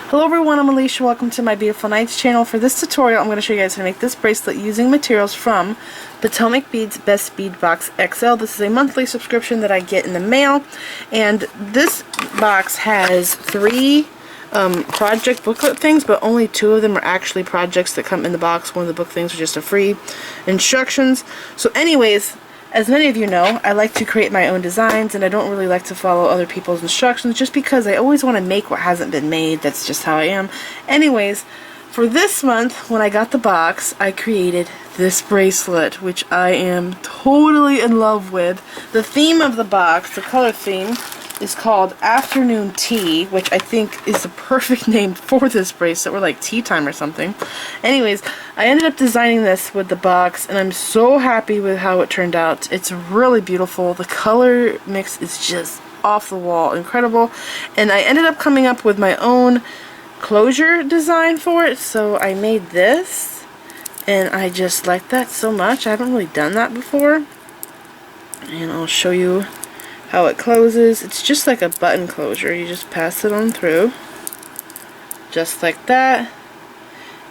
Hello everyone, I'm Alicia. Welcome to my Beautiful Nights channel. For this tutorial, I'm going to show you guys how to make this bracelet using materials from Potomac Beads Best Bead Box XL. This is a monthly subscription that I get in the mail, and this box has 3 project booklet things, but only 2 of them are actually projects that come in the box. One of the book things are just a free instructions. So anyways, as many of you know, I like to create my own designs, and I don't really like to follow other people's instructions just because I always want to make what hasn't been made. That's just how I am. Anyways, for this month, when I got the box, I created this bracelet, which I am totally in love with. The theme of the box, the color theme, is called Afternoon Tea, which I think is the perfect name for this bracelet, or like tea time or something. Anyways, I ended up designing this with the box, and I'm so happy with how it turned out. It's really beautiful. The color mix is just off the wall, incredible. And I ended up coming up with my own closure design for it, so I made this, and I just like that so much. I haven't really done that before, and I'll show you how it closes. It's just like a button closure. You just pass it on through, just like that,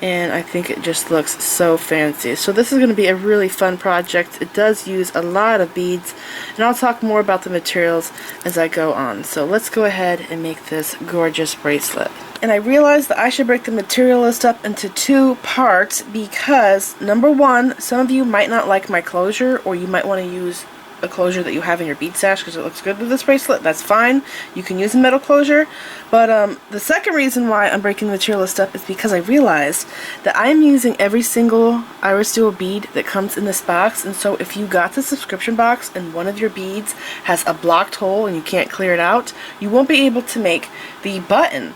and I think it just looks so fancy. So this is going to be a really fun project. It does use a lot of beads, and I'll talk more about the materials as I go on. So let's go ahead and make this gorgeous bracelet. And I realized that I should break the material list up into 2 parts because, number 1, some of you might not like my closure, or you might want to use a closure that you have in your bead stash because it looks good with this bracelet. That's fine. You can use a metal closure. But the second reason why I'm breaking the material list up is because I realized that I am using every single Irisduo bead that comes in this box. And so if you got the subscription box and one of your beads has a blocked hole and you can't clear it out, you won't be able to make the button.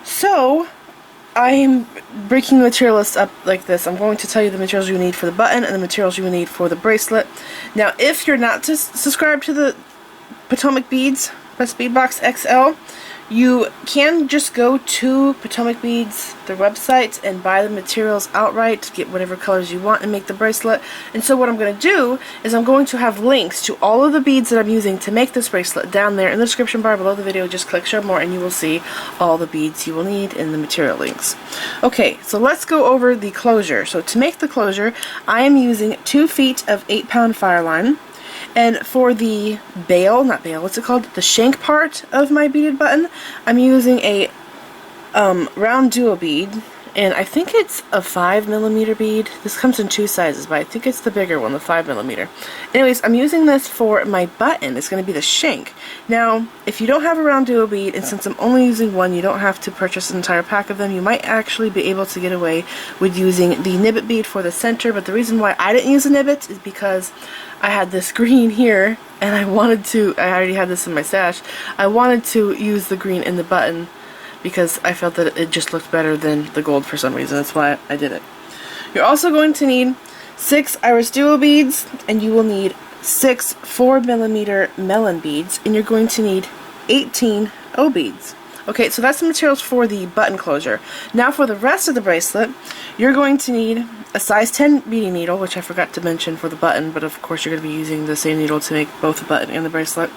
So I am breaking the material list up like this. I'm going to tell you the materials you need for the button and the materials you need for the bracelet. Now, if you're not subscribed to the Potomac Beads Best Bead Box XL, you can just go to Potomac Beads, their website, and buy the materials outright, get whatever colors you want and make the bracelet. And so what I'm going to do is I'm going to have links to all of the beads that I'm using to make this bracelet down there in the description bar below the video. Just click show more and you will see all the beads you will need in the material links. Okay, so let's go over the closure. So to make the closure, I am using 2 feet of 8-pound fireline. And for the what's it called? The shank part of my beaded button, I'm using a rounduo bead, and I think it's a 5mm bead. This comes in 2 sizes, but I think it's the bigger one, the 5mm. Anyways, I'm using this for my button. It's going to be the shank. Now, if you don't have a rounduo bead, and since I'm only using one, you don't have to purchase an entire pack of them. You might actually be able to get away with using the Nibbit bead for the center, but the reason why I didn't use a Nibbit is because I had this green here, and I already had this in my stash, I wanted to use the green in the button because I felt that it just looked better than the gold for some reason. That's why I did it. You're also going to need 6 Irisduo beads, and you will need 6 4mm Melon beads, and you're going to need 18 O beads. Okay, so that's the materials for the button closure. Now for the rest of the bracelet, you're going to need a size 10 beading needle, which I forgot to mention for the button, but of course you're going to be using the same needle to make both the button and the bracelet.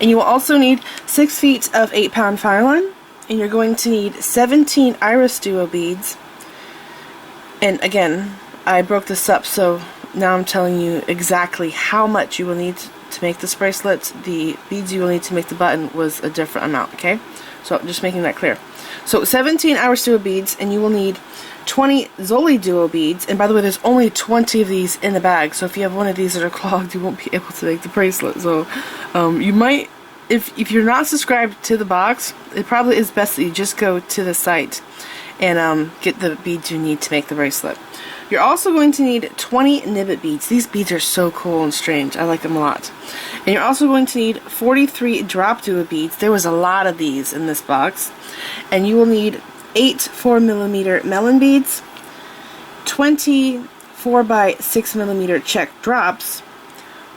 And you will also need 6 feet of 8-pound fireline, and you're going to need 17 Irisduo beads. And again, I broke this up, so now I'm telling you exactly how much you will need to make this bracelet. The beads you will need to make the button was a different amount, okay? So just making that clear. So 17 Irisduo beads, and you will need 20 Zoliduo beads. And by the way, there's only 20 of these in the bag, so if you have one of these that are clogged, you won't be able to make the bracelet. So you might, if you're not subscribed to the box, it probably is best that you just go to the site and get the beads you need to make the bracelet. You're also going to need 20 Nibbit beads. These beads are so cool and strange. I like them a lot. And you're also going to need 43 Dropduo beads. There was a lot of these in this box. And you will need 8 4mm Melon beads, 20 4x6mm Czech drops,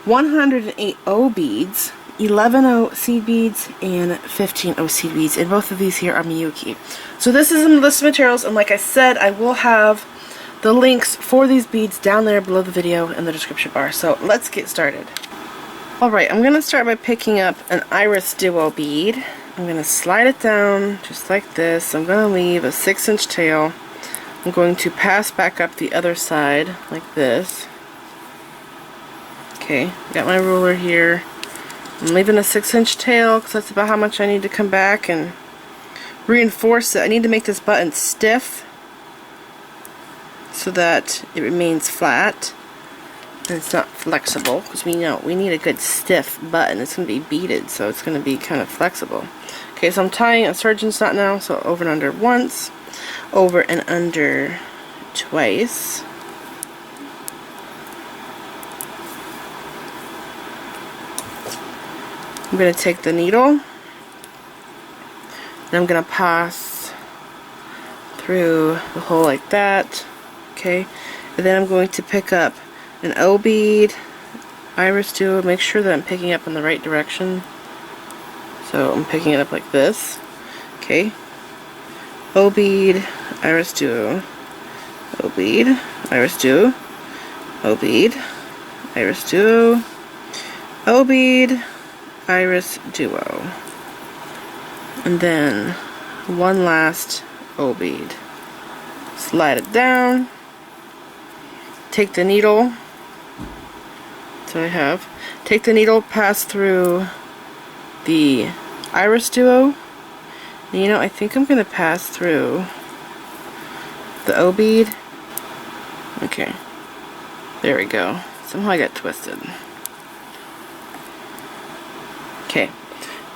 108 O beads, 11 O seed beads, and 15 O seed beads. And both of these here are Miyuki. So this is in the list of materials, and like I said, I will have the links for these beads down there below the video in the description bar. So let's get started. Alright, I'm going to start by picking up an Irisduo bead. I'm going to slide it down just like this. I'm going to leave a 6-inch tail. I'm going to pass back up the other side like this. Okay, got my ruler here. I'm leaving a 6-inch tail because that's about how much I need to come back and reinforce it. I need to make this button stiff so that it remains flat and it's not flexible, because we know we need a good stiff button. It's going to be beaded, so it's going to be kind of flexible. Okay, so I'm tying a surgeon's knot now, so over and under once, over and under twice. I'm going to take the needle and I'm going to pass through the hole like that. Okay, and then I'm going to pick up an O bead, Irisduo, make sure that I'm picking up in the right direction. So I'm picking it up like this. Okay, O bead, Irisduo, O bead, Irisduo, O bead, Irisduo, O bead, Irisduo, and then one last O bead. Slide it down, take the needle, so I have, take the needle, pass through the Irisduo, and you know, I think I'm going to pass through the O bead. Okay, there we go. Somehow I got twisted. Okay,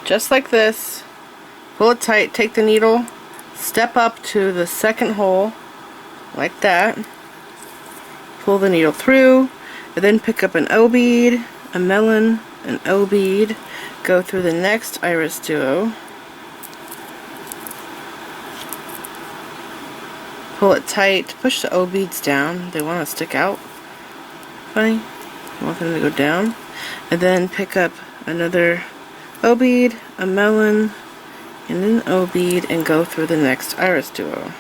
just like this, pull it tight, take the needle, step up to the second hole, like that, pull the needle through, and then pick up an O bead, a melon, an O bead, go through the next Irisduo, pull it tight, push the O beads down, they want to stick out, funny, I want them to go down, and then pick up another O bead, a melon, and an O bead, and go through the next Irisduo.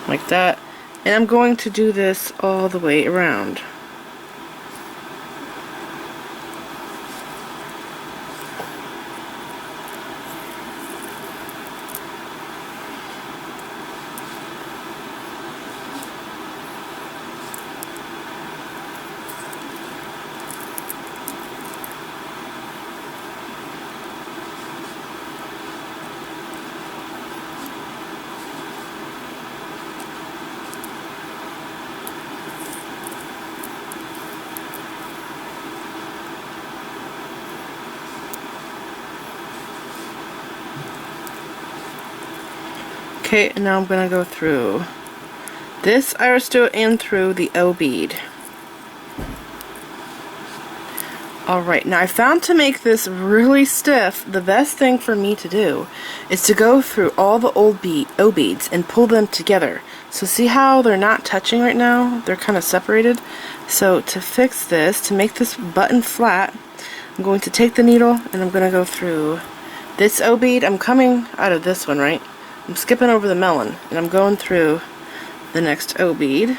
Like that. And I'm going to do this all the way around. Okay, and now I'm going to go through this Irisduo and through the O bead. Alright, now I found to make this really stiff, the best thing for me to do is to go through all the O beads and pull them together. So see how they're not touching right now? They're kind of separated. So to fix this, to make this button flat, I'm going to take the needle and I'm going to go through this O bead. I'm coming out of this one, right? I'm skipping over the melon and I'm going through the next O bead.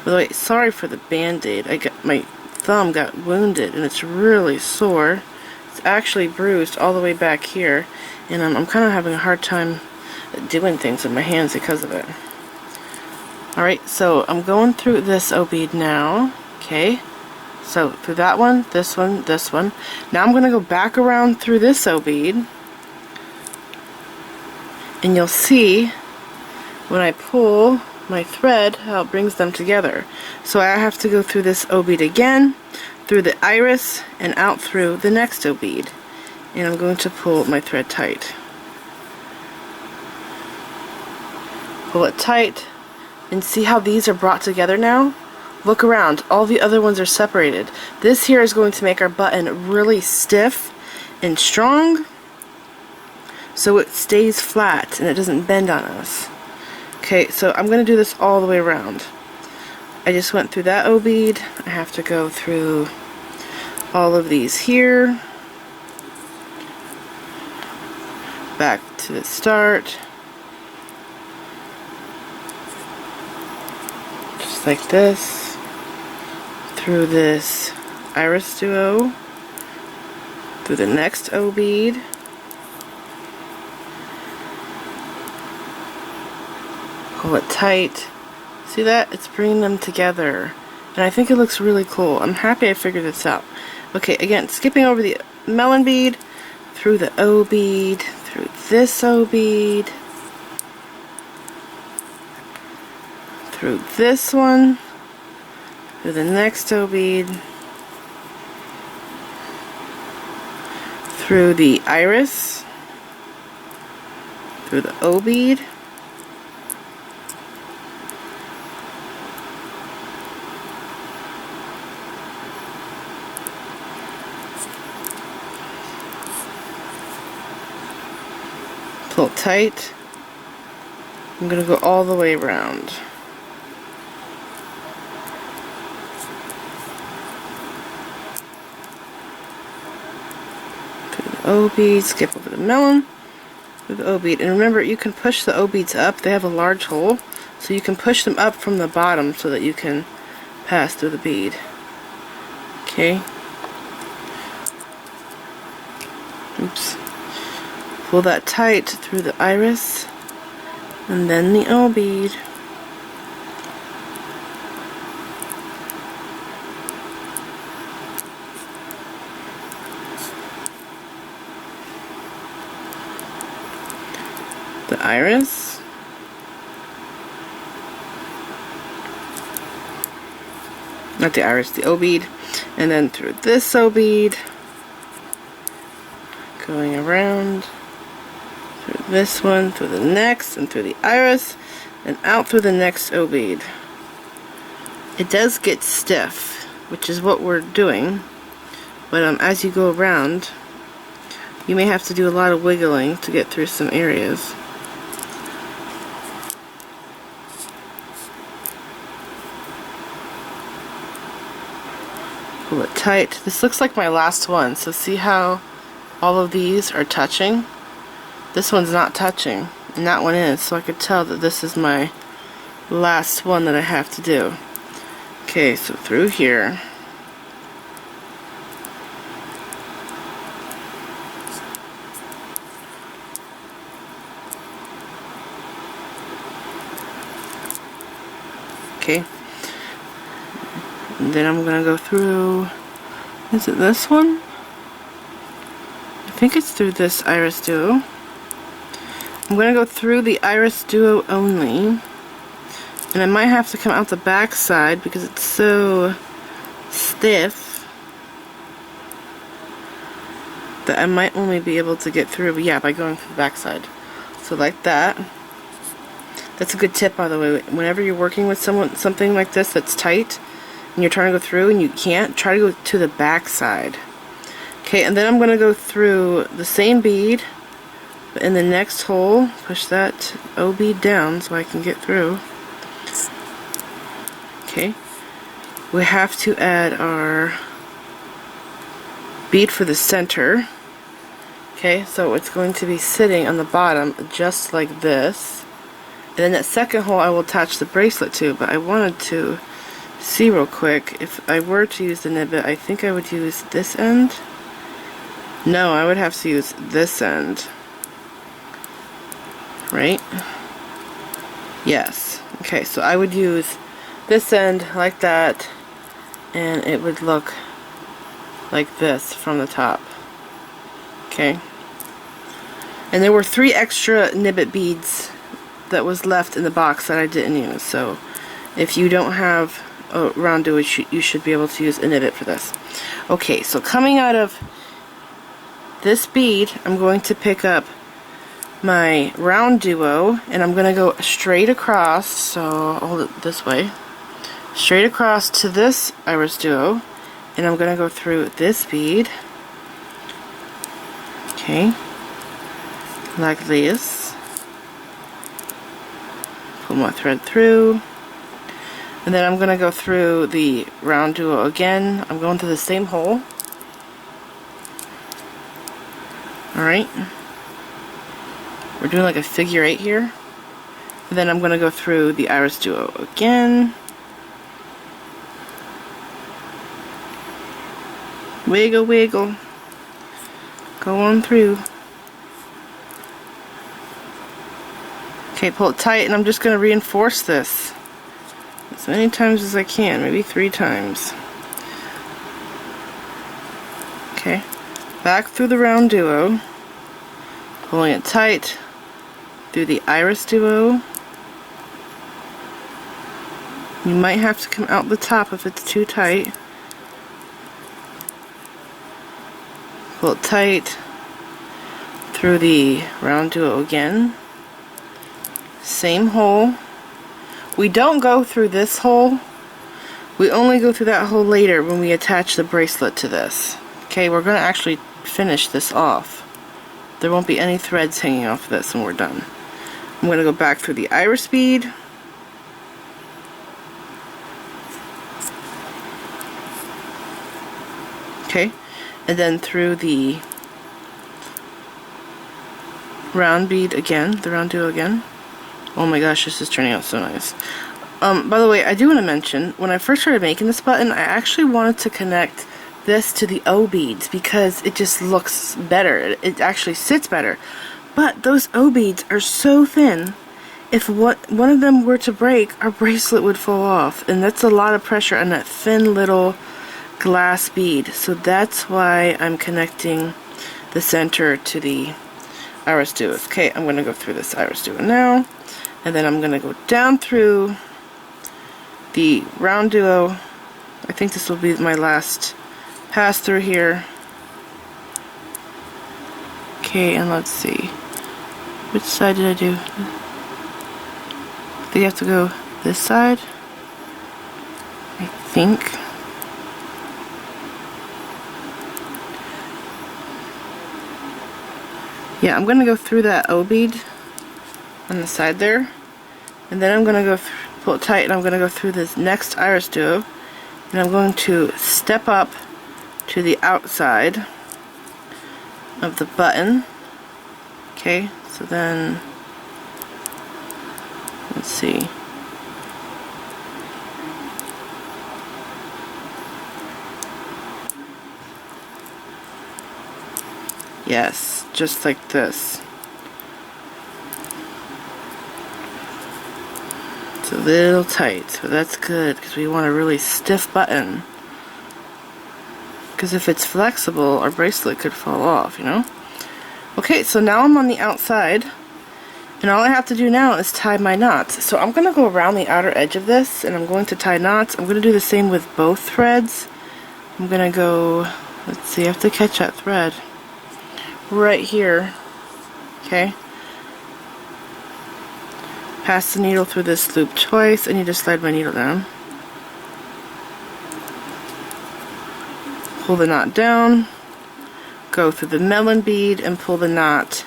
By the way, sorry for the band-aid. My thumb got wounded and it's really sore. It's actually bruised all the way back here, and I'm kind of having a hard time doing things with my hands because of it. Alright, so I'm going through this O bead now. Okay, so through that one, this one, this one. Now I'm going to go back around through this O bead. And you'll see when I pull my thread how it brings them together. So I have to go through this O bead again, through the iris, and out through the next O bead. And I'm going to pull my thread tight. Pull it tight, and see how these are brought together now? Look around, all the other ones are separated. This here is going to make our button really stiff and strong, so it stays flat and it doesn't bend on us. Okay, so I'm going to do this all the way around. I just went through that O bead. I have to go through all of these here. Back to the start. Just like this. Through this Irisduo. through the next O bead, pull it tight. See that? It's bringing them together. And I think it looks really cool. I'm happy I figured this out. Okay, again, skipping over the melon bead, through the O bead, through this O bead, through this one, through the next O bead, through the iris, through the O bead, pull it tight. I'm going to go all the way around. Through the O bead, skip over the melon, through the O bead. And remember, you can push the O beads up. They have a large hole, so you can push them up from the bottom so that you can pass through the bead. Okay. Oops. Pull that tight through the iris, and then the O bead. The iris. Not the iris, the O bead. And then through this O bead, going around. Through this one, through the next, and through the iris, and out through the next O bead. It does get stiff, which is what we're doing, but as you go around, you may have to do a lot of wiggling to get through some areas. Pull it tight. This looks like my last one, so see how all of these are touching? This one's not touching, and that one is, so I could tell that this is my last one that I have to do. Okay, so through here. Okay. And then I'm going to go through, is it this one? I think it's through this Irisduo. I'm going to go through the Irisduo only, and I might have to come out the back side because it's so stiff that I might only be able to get through, yeah, by going through the back side. So like that. That's a good tip, by the way. Whenever you're working with something like this that's tight, and you're trying to go through and you can't, try to go to the back side. Okay, and then I'm going to go through the same bead, but in the next hole, push that O bead down so I can get through. Okay, we have to add our bead for the center. Okay, so it's going to be sitting on the bottom just like this. And then that second hole I will attach the bracelet to, but I wanted to see real quick, if I were to use the Nibbit, I think I would use this end. No, I would have to use this end. Right? Yes. Okay, so I would use this end like that, and it would look like this from the top. Okay. And there were 3 extra Nibbit beads that was left in the box that I didn't use, so if you don't have a rounduo, you should be able to use a Nibbit for this. Okay, so coming out of this bead, I'm going to pick up my rounduo, and I'm going to go straight across, so I'll hold it this way, straight across to this Irisduo, and I'm going to go through this bead, okay, like this, pull my thread through, and then I'm going to go through the rounduo again. I'm going through the same hole. Alright, we're doing like a figure 8 here, and then I'm going to go through the Irisduo again, wiggle wiggle, Go on through. Okay, pull it tight, and I'm just going to reinforce this as many times as I can, maybe 3 times. Okay, back through the rounduo, pulling it tight through the Irisduo. You might have to come out the top if it's too tight. Pull it tight through the rounduo again. Same hole. We don't go through this hole. We only go through that hole later when we attach the bracelet to this. Okay, we're going to actually finish this off. There won't be any threads hanging off this when we're done. I'm going to go back through the iris bead. Okay, and then through the round bead again, the rounduo again. Oh my gosh, this is turning out so nice. By the way, I do want to mention, when I first started making this button, I actually wanted to connect this to the O beads because it just looks better. It actually sits better. But those O beads are so thin, if one of them were to break, our bracelet would fall off. And that's a lot of pressure on that thin little glass bead. So that's why I'm connecting the center to the Irisduo. Okay, I'm going to go through this Irisduo now. And then I'm going to go down through the rounduo. I think this will be my last pass through here. Okay, and let's see. Which side did I do? I think I have to go this side. I think. Yeah, I'm going to go through that O bead on the side there, and then I'm going to go pull it tight, and I'm going to go through this next Irisduo, and I'm going to step up to the outside of the button. Okay, so then let's see. Yes, just like this. It's a little tight, so that's good because we want a really stiff button. Because if it's flexible, our bracelet could fall off, you know? Okay, so now I'm on the outside, and all I have to do now is tie my knots. So I'm going to go around the outer edge of this, and I'm going to tie knots. I'm going to do the same with both threads. I'm going to go, let's see, I have to catch that thread right here. Okay. Pass the needle through this loop twice. I need to slide my needle down. Pull the knot down. Go through the melon bead and pull the knot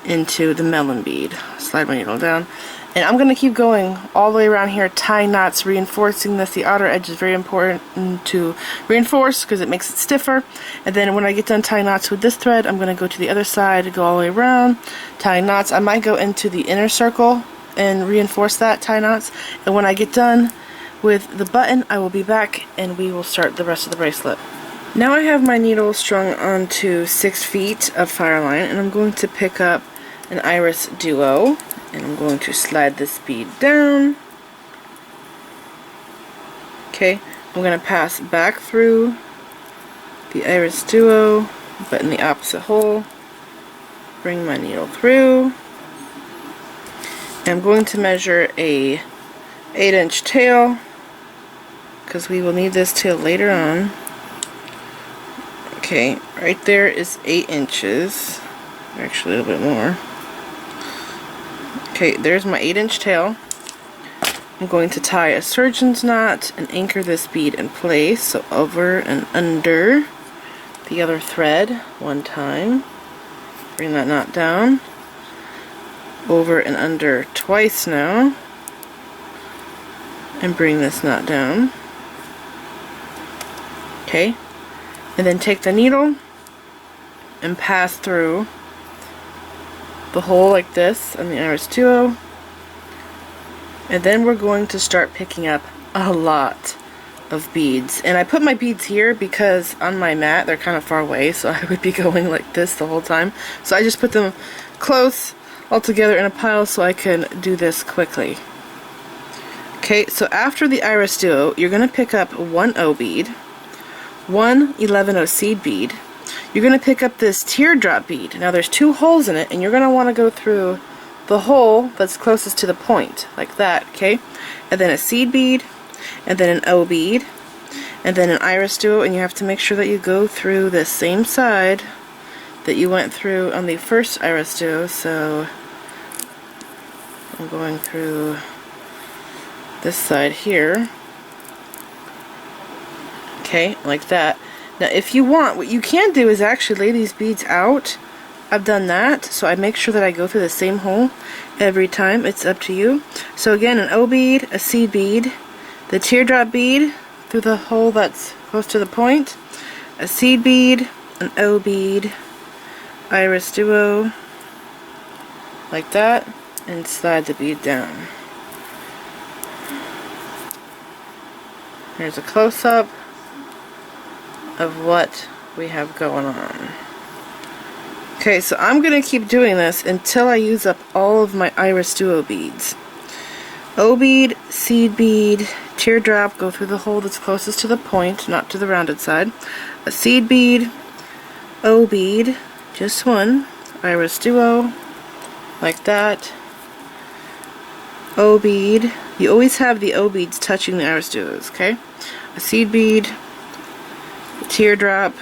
into the melon bead. Slide my needle down. And I'm going to keep going all the way around here, tying knots, reinforcing this. The outer edge is very important to reinforce because it makes it stiffer. And then when I get done tying knots with this thread, I'm going to go to the other side, go all the way around, tying knots. I might go into the inner circle and reinforce that, tie knots. And when I get done with the button, I will be back and we will start the rest of the bracelet. Now I have my needle strung onto 6 feet of fireline, and I'm going to pick up an Irisduo, and I'm going to slide this bead down. Okay, I'm going to pass back through the Irisduo, but in the opposite hole. Bring my needle through. And I'm going to measure a 8-inch tail, because we will need this tail later on. Okay, right there is 8 inches. Actually, a little bit more. Okay, there's my 8-inch tail. I'm going to tie a surgeon's knot and anchor this bead in place. So over and under the other thread one time. Bring that knot down. Over and under twice now. And bring this knot down. Okay. And then take the needle and pass through the hole like this on the Irisduo. And then we're going to start picking up a lot of beads. And I put my beads here because on my mat they're kind of far away, so I would be going like this the whole time. So I just put them close all together in a pile so I can do this quickly. Okay, so after the Irisduo, you're going to pick up one O bead, one 11O seed bead. You're going to pick up this teardrop bead. Now there's 2 holes in it, and you're going to want to go through the hole that's closest to the point, like that, okay? And then a seed bead, and then an O bead, and then an Irisduo, and you have to make sure that you go through the same side that you went through on the first Irisduo. So I'm going through this side here, okay, like that. Now if you want, what you can do is actually lay these beads out. I've done that, so I make sure that I go through the same hole every time. It's up to you. So again, an O bead, a seed bead, the teardrop bead through the hole that's close to the point, a seed bead, an O bead, Irisduo, like that, and slide the bead down. Here's a close-up of what we have going on. Okay, so I'm going to keep doing this until I use up all of my Irisduo beads. O bead, seed bead, teardrop, go through the hole that's closest to the point, not to the rounded side. A seed bead, O bead, just one, Irisduo, like that. O bead, you always have the O beads touching the Irisduos, okay? A seed bead, teardrop,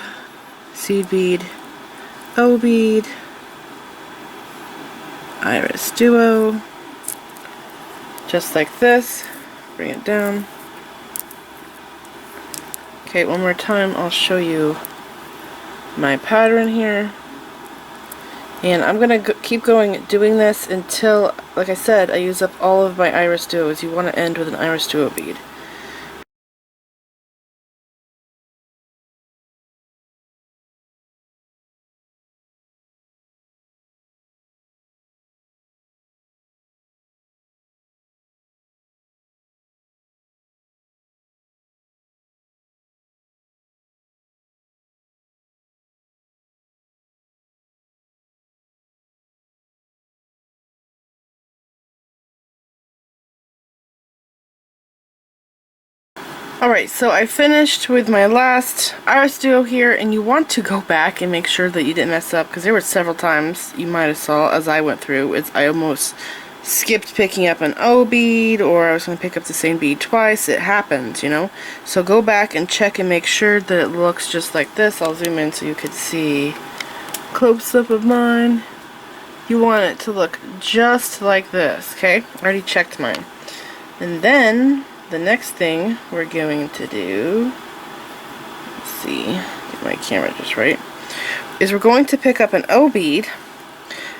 seed bead, O bead, Irisduo, just like this. Bring it down. Okay, one more time I'll show you my pattern here. And I'm going to keep going doing this until, like I said, I use up all of my Irisduos. You want to end with an Irisduo bead. Alright, so I finished with my last Irisduo here, and you want to go back and make sure that you didn't mess up, because there were several times you might have saw as I went through, I almost skipped picking up an O bead, or I was going to pick up the same bead twice. It happens, you know. So go back and check and make sure that it looks just like this. I'll zoom in so you could see close-up of mine. You want it to look just like this, okay? I already checked mine. And then the next thing we're going to do, let's see, get my camera just right, is we're going to pick up an O bead,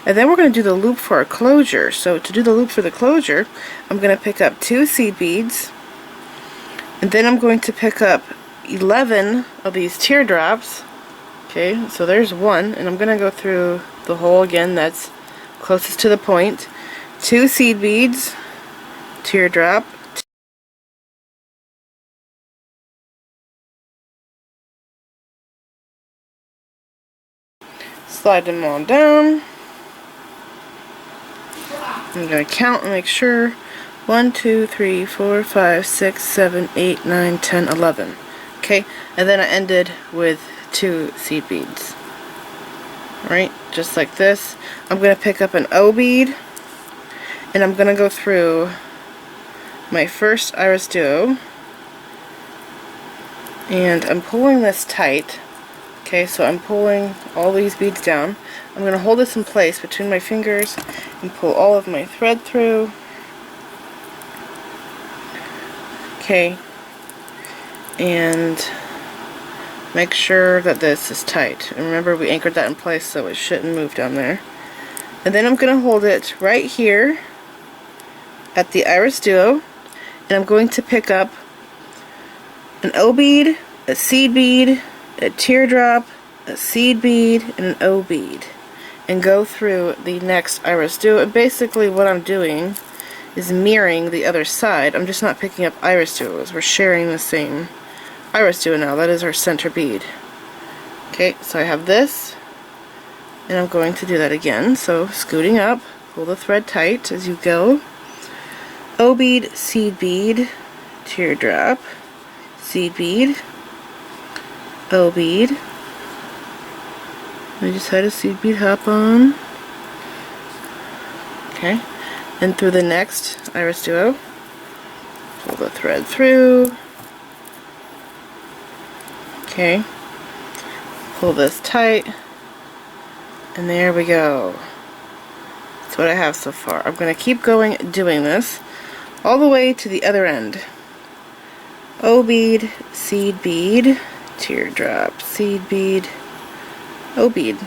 and then we're going to do the loop for our closure. So to do the loop for the closure, I'm going to pick up 2 seed beads, and then I'm going to pick up 11 of these teardrops. Okay, so there's one, and I'm going to go through the hole again that's closest to the point, 2 seed beads, teardrop, slide them all down. I'm going to count and make sure. 1, 2, 3, 4, 5, 6, 7, 8, 9, 10, 11. Okay, and then I ended with 2 seed beads. Alright, just like this. I'm going to pick up an O bead, and I'm going to go through my first Irisduo, and I'm pulling this tight. Okay, so I'm pulling all these beads down. I'm going to hold this in place between my fingers and pull all of my thread through. Okay, and make sure that this is tight. And remember, we anchored that in place so it shouldn't move down there. And then I'm going to hold it right here at the Irisduo, and I'm going to pick up an O bead, a seed bead, a teardrop, a seed bead, and an O bead, and go through the next Irisduo. And basically what I'm doing is mirroring the other side. I'm just not picking up Irisduos. We're sharing the same Irisduo now. That is our center bead. Okay, so I have this, and I'm going to do that again. So scooting up, pull the thread tight as you go. O bead, seed bead, teardrop, seed bead, O bead. I just had a seed bead hop on. Okay, and through the next Irisduo, pull the thread through. Okay, pull this tight, and there we go. That's what I have so far. I'm going to keep going doing this all the way to the other end. O bead, seed bead, teardrop, seed bead, O bead.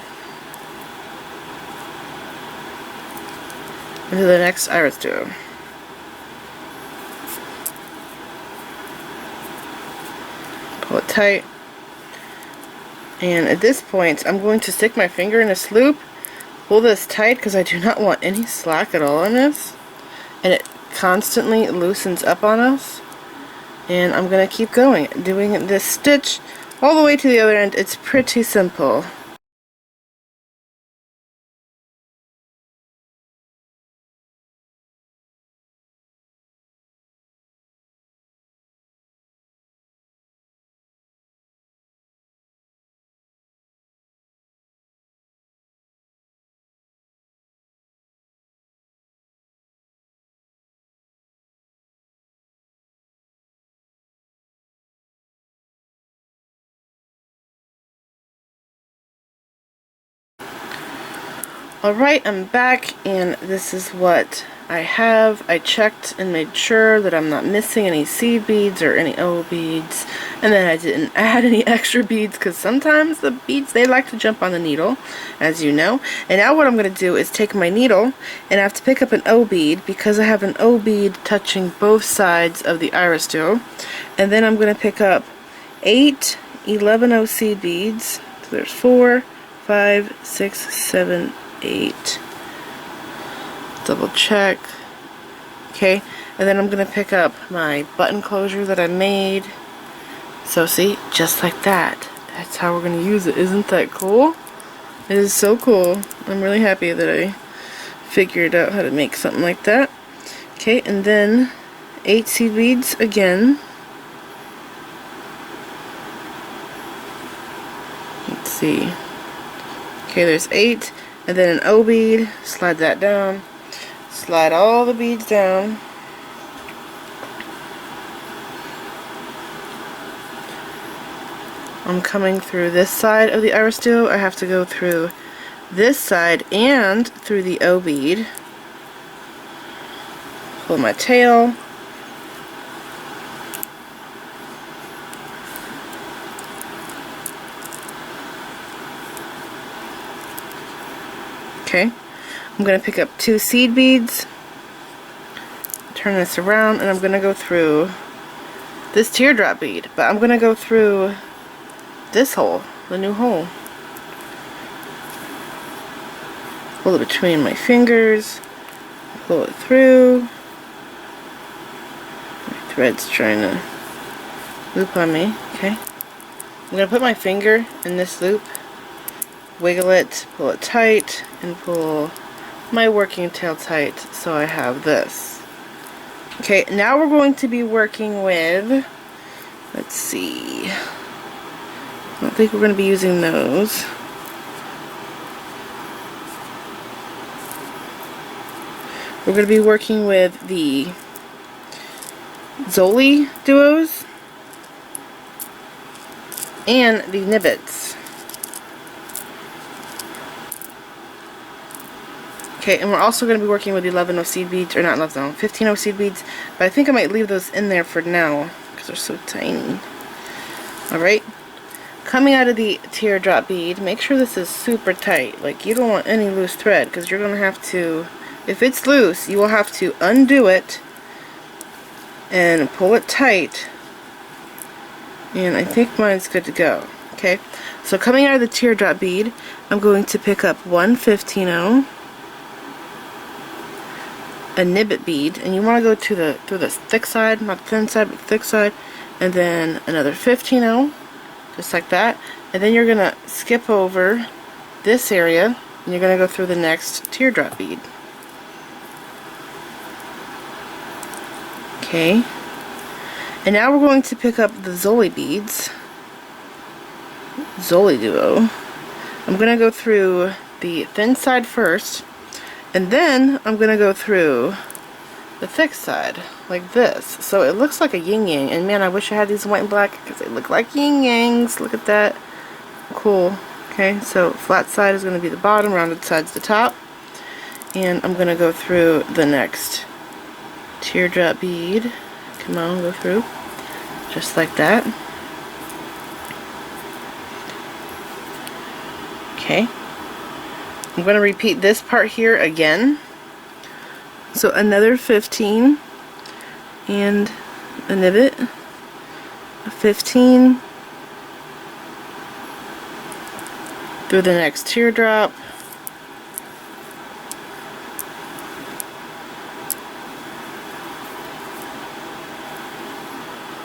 Into the next Irisduo. Pull it tight. And at this point, I'm going to stick my finger in this loop, pull this tight because I do not want any slack at all in this. And it constantly loosens up on us. And I'm going to keep going, doing this stitch all the way to the other end. It's pretty simple. Alright, I'm back, and this is what I have. I checked and made sure that I'm not missing any seed beads or any O beads, and then I didn't add any extra beads because sometimes the beads, they like to jump on the needle, as you know. And now what I'm going to do is take my needle, and I have to pick up an O bead because I have an O bead touching both sides of the Irisduo. And then I'm going to pick up 8 11O seed beads. So there's 4, 5, 6, 7, 8. Double check. Okay, and then I'm going to pick up my button closure that I made. So see, just like that. That's how we're going to use it. Isn't that cool? It is so cool. I'm really happy that I figured out how to make something like that. Okay, and then 8 seed beads again. Let's see. Okay, there's 8. And then an O bead, slide that down, slide all the beads down. I'm coming through this side of the Irisduo. I have to go through this side and through the O bead. Pull my tail. Okay, I'm going to pick up 2 seed beads, turn this around, and I'm going to go through this teardrop bead, but I'm going to go through this hole, the new hole. Pull it between my fingers, pull it through. My thread's trying to loop on me. Okay, I'm going to put my finger in this loop, wiggle it, pull it tight, and pull my working tail tight so I have this. Okay, now we're going to be working with, let's see, I don't think we're going to be using those. We're going to be working with the Zoliduos and the Nibbits. Okay, and we're also going to be working with 11O seed beads, or not 11O, 15O seed beads, but I think I might leave those in there for now, because they're so tiny. Alright, coming out of the teardrop bead, make sure this is super tight. Like, you don't want any loose thread, because you're going to have to, if it's loose, you will have to undo it, and pull it tight, and I think mine's good to go. Okay, so coming out of the teardrop bead, I'm going to pick up one 15O, a Nibbit bead, and you want to go to through the thick side, not the thin side, but the thick side, and then another 15-0, just like that, and then you're gonna skip over this area, and you're gonna go through the next teardrop bead. Okay, and now we're going to pick up the Zoli beads, Zoliduo. I'm gonna go through the thin side first, and then I'm gonna go through the thick side like this, so it looks like a yin yang. And man, I wish I had these in white and black because they look like yin yangs. Look at that, cool. Okay, so flat side is going to be the bottom, rounded side's the top, and I'm going to go through the next teardrop bead. Come on, go through just like that. Okay, I'm going to repeat this part here again. So another 15 and a Nibbit, a 15 through the next teardrop,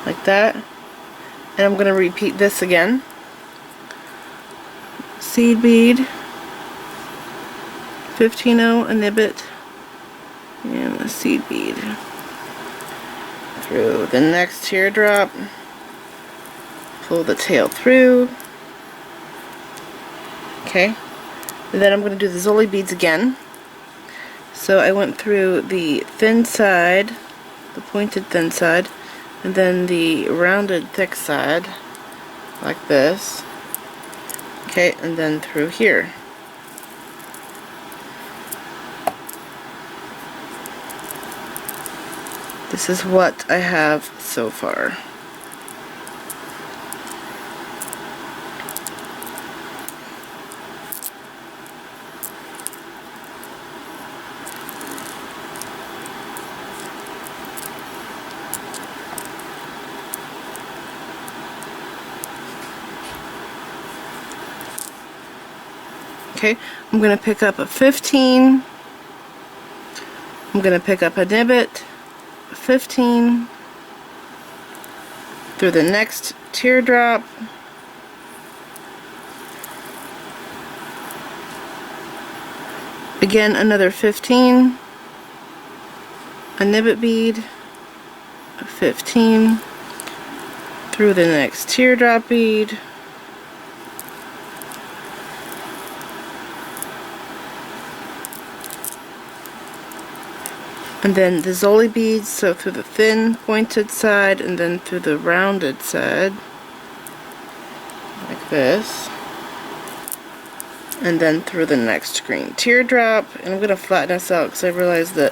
like that, and I'm going to repeat this again. Seed bead, 15-0, a Nibbit, and a seed bead through the next teardrop, pull the tail through. Okay, and then I'm going to do the Zoli beads again. So I went through the thin side, the pointed thin side, and then the rounded thick side like this. Okay, and then through here. This is what I have so far. Okay, I'm going to pick up a 15. I'm going to pick up a Nibbit, a 15, through the next teardrop, again another 15, a Nibbit bead, a 15, through the next teardrop bead, and then the Zoli beads, so through the thin pointed side and then through the rounded side like this, and then through the next green teardrop. And I'm going to flatten this out because I realized that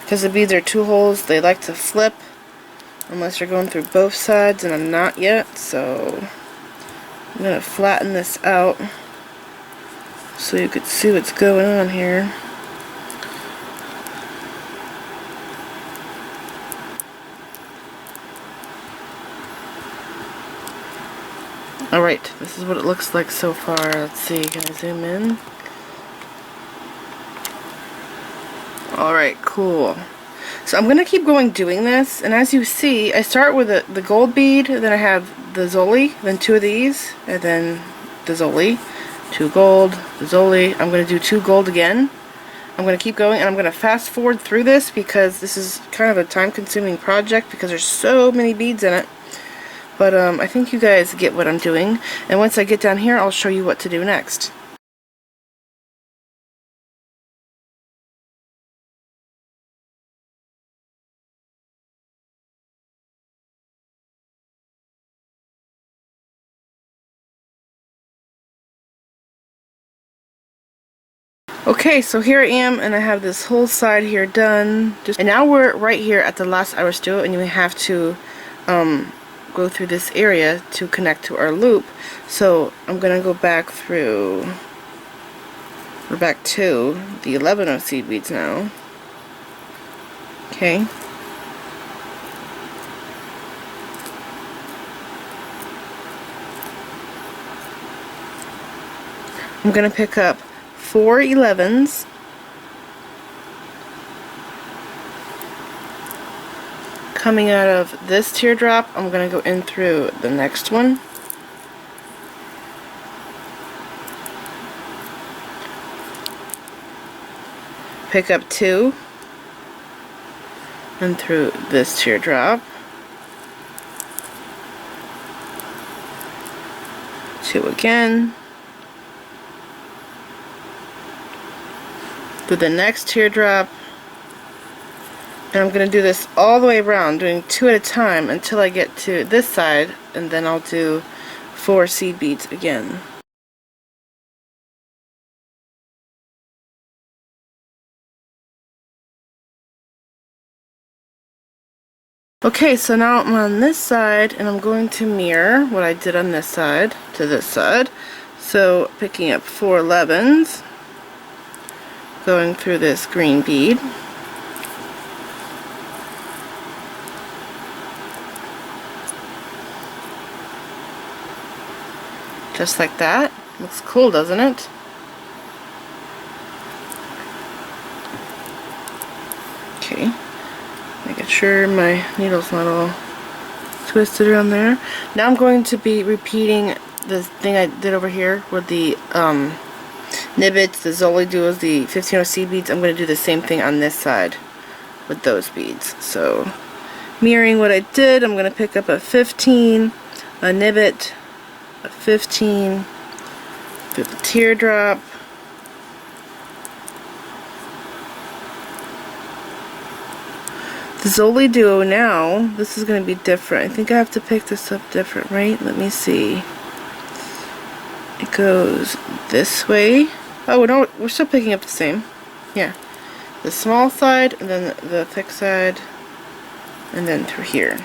because the beads are 2 holes, they like to flip unless you're going through both sides, and I'm not yet, so I'm going to flatten this out so you could see what's going on here. Alright, this is what it looks like so far. Let's see, can I zoom in? Alright, cool. So I'm going to keep going doing this, and as you see, I start with the gold bead, then I have the Zoli, then 2 of these, and then the Zoli, 2 gold, the Zoli. I'm going to do 2 gold again. I'm going to keep going, and I'm going to fast forward through this because this is kind of a time-consuming project because there's so many beads in it. But I think you guys get what I'm doing, and once I get down here I'll show you what to do next. Okay, so here I am, and I have this whole side here done. And now we're right here at the last Irisduo, and you have to go through this area to connect to our loop. So I'm going to go back through, we're back to the 11-0 seed beads now. Okay. I'm going to pick up 4 11s, Coming out of this teardrop, I'm going to go in through the next one. Pick up 2 and through this teardrop. 2 again. Through the next teardrop. And I'm going to do this all the way around, doing 2 at a time until I get to this side, and then I'll do 4 seed beads again. Okay, so now I'm on this side, and I'm going to mirror what I did on this side to this side. So picking up 4 11s, going through this green bead. Just like that. Looks cool, doesn't it? Okay. Making sure my needle's not all twisted around there. Now I'm going to be repeating the thing I did over here with the Nibbits, the Zoliduos, the 1500 seed beads. I'm going to do the same thing on this side with those beads. So, mirroring what I did, I'm going to pick up a 15, a Nibbit, a 15, do the teardrop, the Zoliduo. Now this is going to be different. I think I have to pick this up different, right? Let me see. It goes this way. Oh no, we're still picking up the same. Yeah, the small side and then the thick side, and then through here.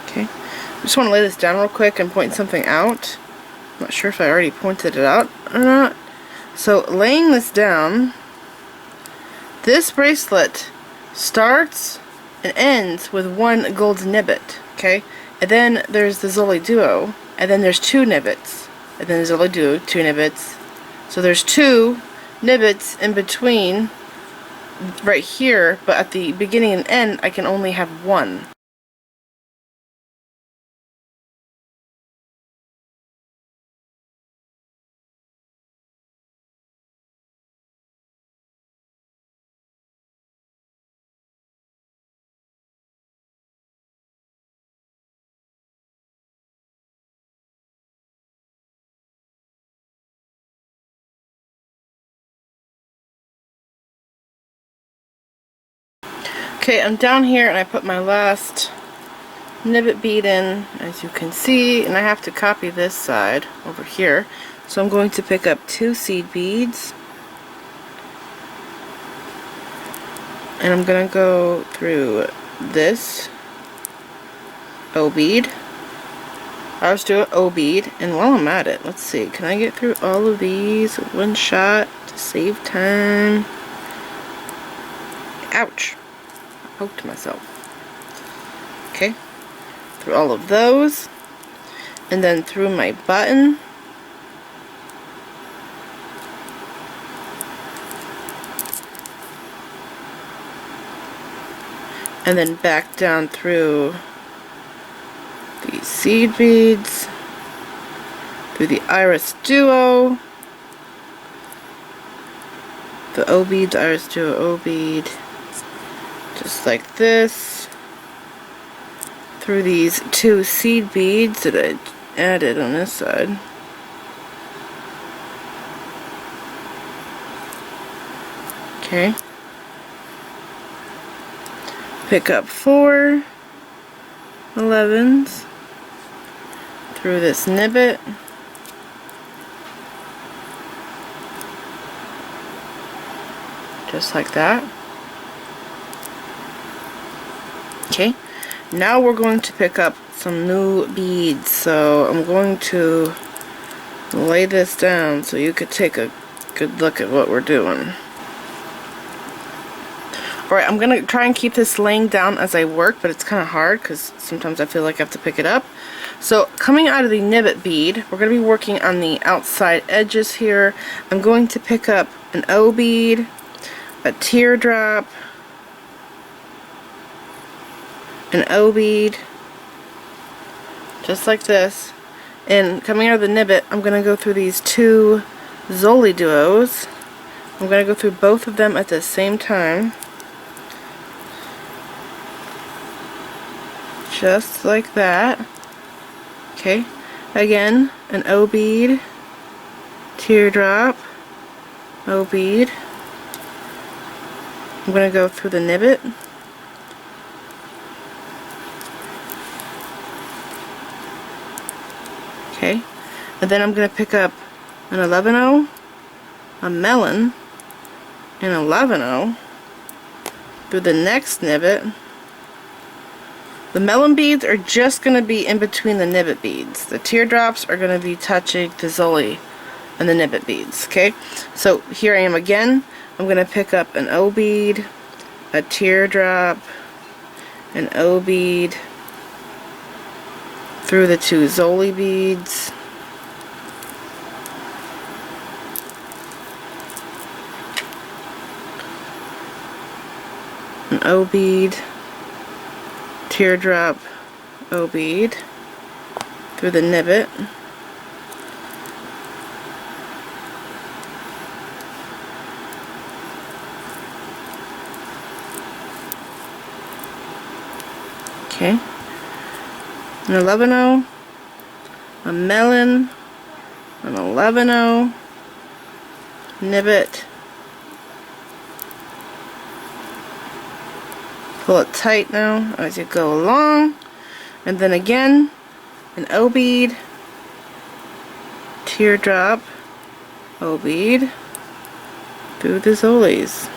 Okay, I just want to lay this down real quick and point something out. I'm not sure if I already pointed it out or not. So laying this down, this bracelet starts and ends with 1 gold nibbit, okay? And then there's the Zoliduo, and then there's 2 nibbits, and then the Zoliduo, 2 nibbits. So there's 2 nibbits in between right here, but at the beginning and end I can only have 1. Okay, I'm down here and I put my last Nibbit bead in, as you can see, and I have to copy this side over here. So I'm going to pick up 2 seed beads, and I'm going to go through this O bead. I was doing O bead, and while I'm at it, let's see, can I get through all of these with 1 shot to save time? Ouch! I poked myself. Okay, through all of those, and then through my button. And then back down through these seed beads, through the Irisduo, the O bead, the Irisduo O bead, just like this, through these 2 seed beads that I added on this side. Okay. Pick up 4 11s through this nibbit. Just like that. Okay, now we're going to pick up some new beads. So I'm going to lay this down so you could take a good look at what we're doing. Alright, I'm going to try and keep this laying down as I work, but it's kind of hard because sometimes I feel like I have to pick it up. So coming out of the Nibbit bead, we're going to be working on the outside edges here. I'm going to pick up an O bead, a teardrop, an O bead, just like this. And coming out of the Nibbit, I'm going to go through these two Zoliduos. I'm going to go through both of them at the same time. Just like that. Okay. Again, an O bead, teardrop, O bead. I'm going to go through the Nibbit. Okay. And then I'm going to pick up an 11-0, a Melon, and 11-0 through the next Nibbit. The Melon beads are just going to be in between the Nibbit beads. The teardrops are going to be touching the Zoli and the Nibbit beads. Okay, so here I am again. I'm going to pick up an O bead, a teardrop, an O bead through the two Zoli beads. An O bead, teardrop, O bead through the Nibbit. Okay. An 11-0, a Melon, an 11-0, Nibbit. Pull it tight now as you go along, and then again an O bead, teardrop, O bead through the Zolis.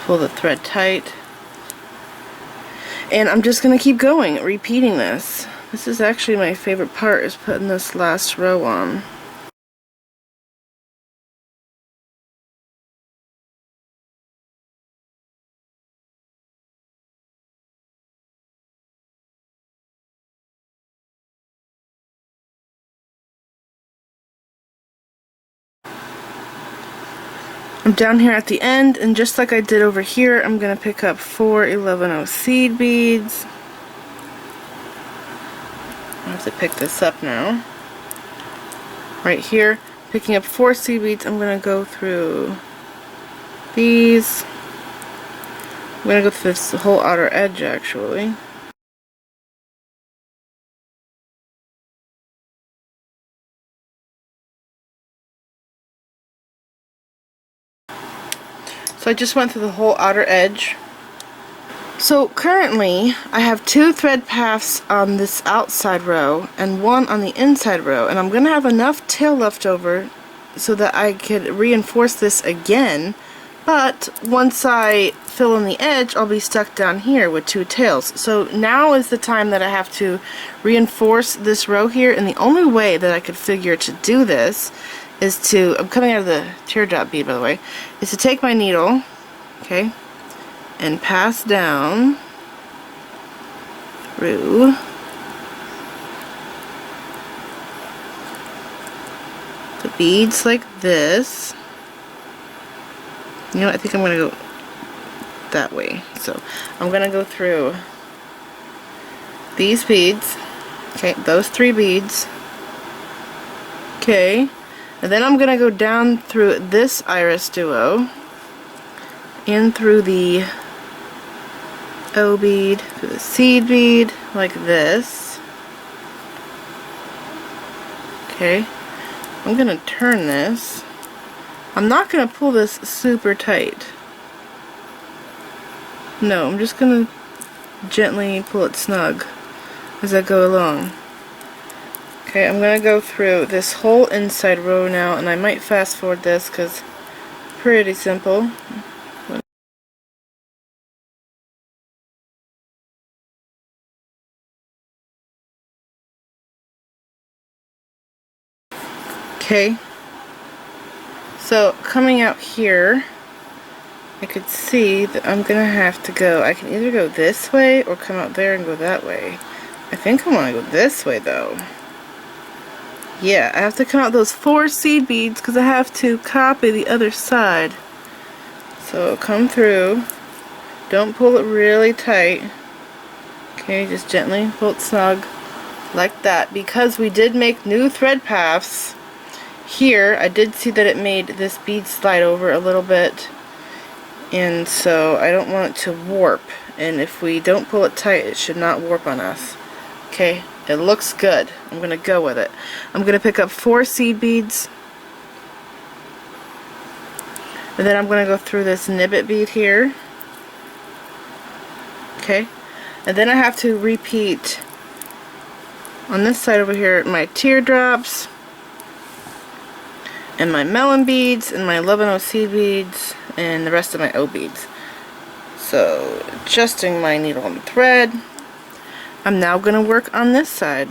Pull the thread tight, and I'm just going to keep going, repeating this. This is actually my favorite part, is putting this last row on. I'm down here at the end, and just like I did over here, I'm going to pick up 4 11-0 seed beads. I have to pick this up now. Right here, picking up 4 seed beads, I'm going to go through these. I'm going to go through this whole outer edge actually. So I just went through the whole outer edge. So currently I have 2 thread paths on this outside row and 1 on the inside row, and I'm going to have enough tail left over so that I could reinforce this again, but once I fill in the edge I'll be stuck down here with 2 tails. So now is the time that I have to reinforce this row here, and the only way that I could figure to do this is to, I'm coming out of the teardrop bead by the way, is to take my needle, okay, and pass down through the beads like this. You know what, I think I'm going to go that way. So I'm going to go through these beads, okay, those 3 beads, okay, and then I'm going to go down through this Irisduo, in through the O bead, through the seed bead, like this. Okay, I'm going to turn this. I'm not going to pull this super tight. No, I'm just going to gently pull it snug as I go along. Okay, I'm going to go through this whole inside row now, and I might fast forward this because it's pretty simple. Okay, so coming out here, I could see that I'm gonna have to go, I can either go this way or come out there and go that way. I think I want to go this way though. Yeah, I have to come out those 4 seed beads because I have to copy the other side. So come through, don't pull it really tight. Okay, just gently pull it snug like that, because we did make new thread paths here. I did see that it made this bead slide over a little bit, and so I don't want it to warp, and if we don't pull it tight it should not warp on us. Okay, it looks good. I'm gonna go with it. I'm gonna pick up 4 seed beads, and then I'm gonna go through this Nibbit bead here. Okay, and then I have to repeat on this side over here my teardrops and my melon beads and my 11 seed beads and the rest of my O beads. So adjusting my needle and thread, I'm now going to work on this side.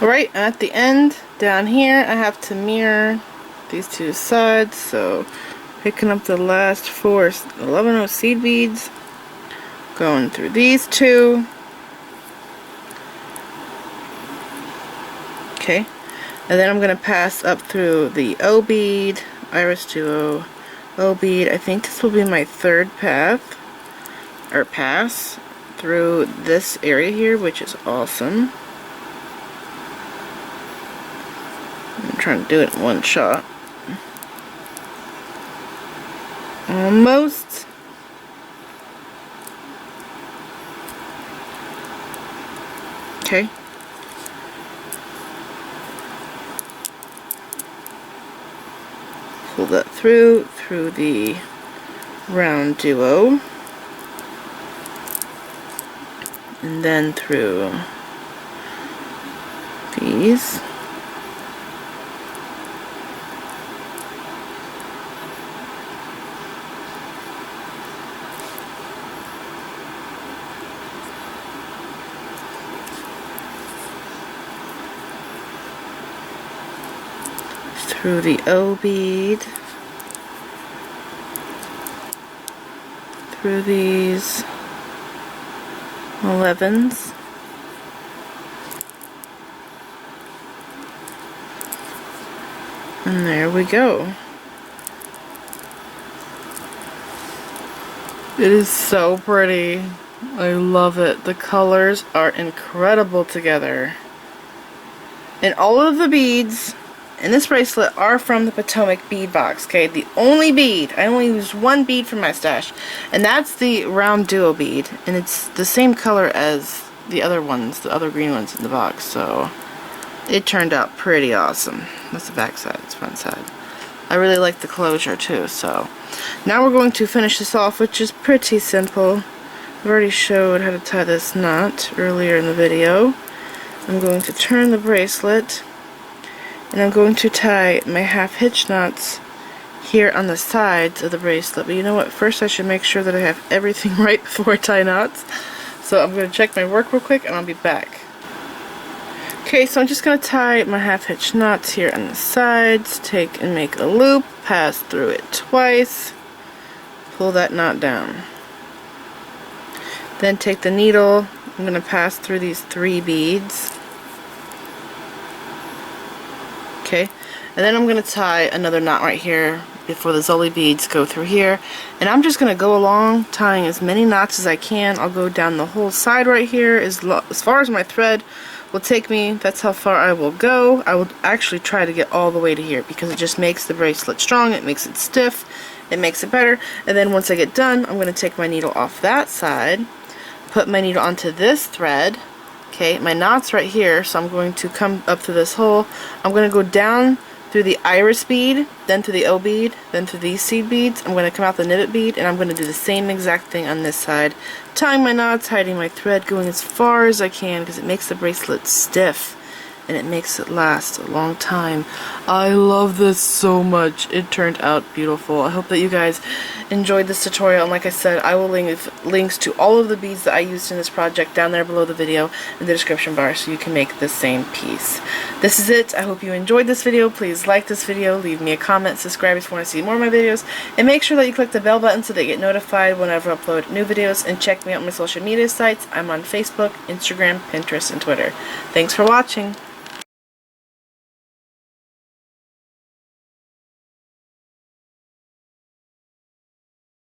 Alright, at the end, down here, I have to mirror these 2 sides, so picking up the last 4 11 seed beads, going through these 2. Okay, and then I'm going to pass up through the O bead, Irisduo, O bead. I think this will be my 3rd path, or pass, through this area here, which is awesome. I'm trying to do it in one shot. Almost. Okay. Pull that through the rounduo, and then through these. Through the O bead, through these 11s, and there we go. It is so pretty. I love it. The colors are incredible together. And all of the beads in this bracelet are from the Potomac bead box. Okay, the only bead, I only used 1 bead from my stash, and that's the rounduo bead, and it's the same color as the other ones, the other green ones in the box, so it turned out pretty awesome. That's the back side, it's front side. I really like the closure too, so now we're going to finish this off, which is pretty simple. I've already showed how to tie this knot earlier in the video. I'm going to turn the bracelet, and I'm going to tie my half hitch knots here on the sides of the bracelet. But you know what, first I should make sure that I have everything right before I tie knots. So I'm going to check my work real quick and I'll be back. Okay, so I'm just going to tie my half hitch knots here on the sides, take and make a loop, pass through it twice, pull that knot down. Then take the needle, I'm going to pass through these 3 beads. Okay, and then I'm going to tie another knot right here before the Zoli beads go through here, and I'm just going to go along tying as many knots as I can. I'll go down the whole side right here as far as my thread will take me. That's how far I will go. I will actually try to get all the way to here because it just makes the bracelet strong, it makes it stiff, it makes it better. And then once I get done, I'm going to take my needle off that side, put my needle onto this thread. Okay, my knot's right here, so I'm going to come up to this hole. I'm going to go down through the iris bead, then through the O bead, then through these seed beads. I'm going to come out the Nibbit bead, and I'm going to do the same exact thing on this side. Tying my knots, hiding my thread, going as far as I can because it makes the bracelet stiff and it makes it last a long time. I love this so much. It turned out beautiful. I hope that you guys enjoyed this tutorial, and like I said, I will leave links to all of the beads that I used in this project down there below the video in the description bar so you can make the same piece. This is it. I hope you enjoyed this video. Please like this video, leave me a comment, subscribe if you want to see more of my videos, and make sure that you click the bell button so that you get notified whenever I upload new videos, and check me out on my social media sites. I'm on Facebook, Instagram, Pinterest, and Twitter. Thanks for watching.